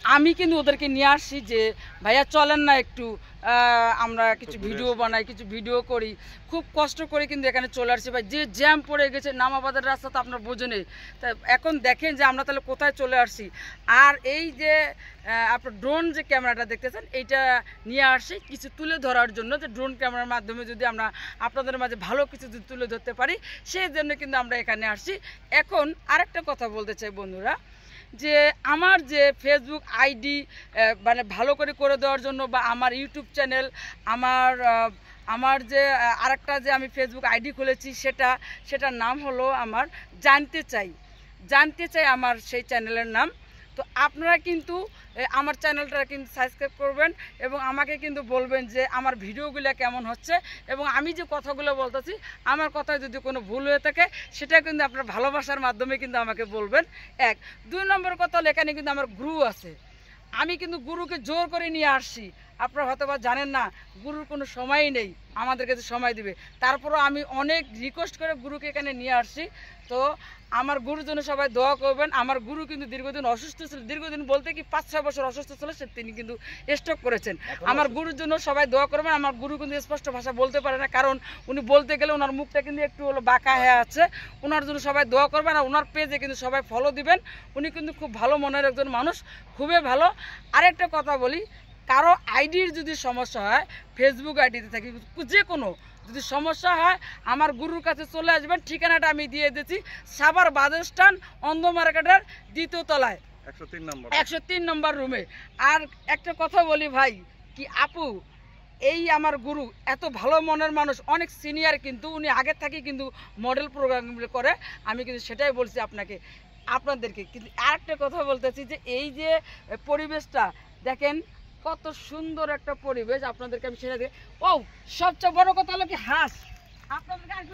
আমি কিন্তু ওদেরকে নিয়ে আসছি যে ভাইয়া চলেন না একটু আমরা কিছু ভিডিও বানাই, কিছু ভিডিও করি। খুব কষ্ট করে কিন্তু এখানে চলে আসছি ভাই, যে জ্যাম পড়ে গেছে নামাবাদের রাস্তা তো আপনার বোঝেনই। তা এখন দেখেন যে আমরা তাহলে কোথায় চলে আসছি। আর এই যে আপনার ড্রোন যে ক্যামেরাটা দেখতেছেন এইটা নিয়ে আসছি কিছু তুলে ধরার জন্য, যে ড্রোন ক্যামেরার মাধ্যমে যদি আমরা আপনাদের মাঝে ভালো কিছু যদি তুলে ধরতে পারি সেই জন্য কিন্তু আমরা এখানে আসছি। এখন আরেকটা কথা বলতে চাই বন্ধুরা, যে আমার যে ফেসবুক আইডি মানে ভালো করে দেওয়ার জন্য, বা আমার ইউটিউব চ্যানেল, আমার যে আরেকটা যে আমি ফেসবুক আইডি খুলেছি সেটার নাম হলো আমার জানতে চাই আমার সেই চ্যানেলের নাম। তো আপনারা কিন্তু আমার চ্যানেলটা কিন্তু সাবস্ক্রাইব করবেন এবং আমাকে কিন্তু বলবেন যে আমার ভিডিওগুলো কেমন হচ্ছে, এবং আমি যে কথাগুলো বলতেছি আমার কথায় যদি কোনো ভুল হয়ে থাকে সেটা কিন্তু আপনার ভালোবাসার মাধ্যমে কিন্তু আমাকে বলবেন। 1 2 নম্বর কথা হলো এখানে কিন্তু আমার গুরু আছে। আমি কিন্তু গুরুকে জোর করে নিয়ে আসছি। আপনারা হয়তো বা জানেন না, গুরুর কোনো সময়ই নেই, আমাদের কাছে সময় দিবে। তারপরও আমি অনেক রিকোয়েস্ট করে গুরুকে এখানে নিয়ে আসছি। তো আমার গুরুর জন্য সবাই দোয়া করবেন। আমার গুরু কিন্তু দীর্ঘদিন অসুস্থ ছিল, দীর্ঘদিন বলতে কি 5-6 বছর অসুস্থ ছিল, তিনি কিন্তু স্ট্রোক করেছেন। আমার গুরুর জন্য সবাই দোয়া করবেন। আমার গুরু কিন্তু স্পষ্ট ভাষা বলতে পারে না, কারণ উনি বলতে গেলে ওনার মুখটা কিন্তু একটু হলো বাঁকা হয়ে আছে। ওনার জন্য সবাই দোয়া করবেন, আর ওনার পেজে কিন্তু সবাই ফলো দিবেন। উনি কিন্তু খুব ভালো মনের একজন মানুষ, খুবই ভালো। আরেকটা কথা বলি, কারো আইডির যদি সমস্যা হয়, ফেসবুক আইডিতে থাকি যে কোনো যদি সমস্যা হয় আমার গুরুর কাছে চলে আসবেন। ঠিকানাটা আমি দিয়ে দিয়েছি, সাভার বাস স্ট্যান্ড, অন্ধ মার্কেটের 2য় তলায় 103 নম্বর রুমে। আর একটা কথা বলি ভাই, কি আপু, এই আমার গুরু এত ভালো মনের মানুষ, অনেক সিনিয়র, কিন্তু উনি আগের থেকে কিন্তু মডেল প্রোগ্রাম করে। আমি কিন্তু সেটাই বলছি আপনাদেরকে। কিন্তু আরেকটা কথা বলতেছি, যে এই যে পরিবেশটা দেখেন কত সুন্দর একটা পরিবেশ, আপনাদেরকে আমি সেটা দিয়ে সবচেয়ে বড় কথা হলো কি হাঁস আপনাদেরকে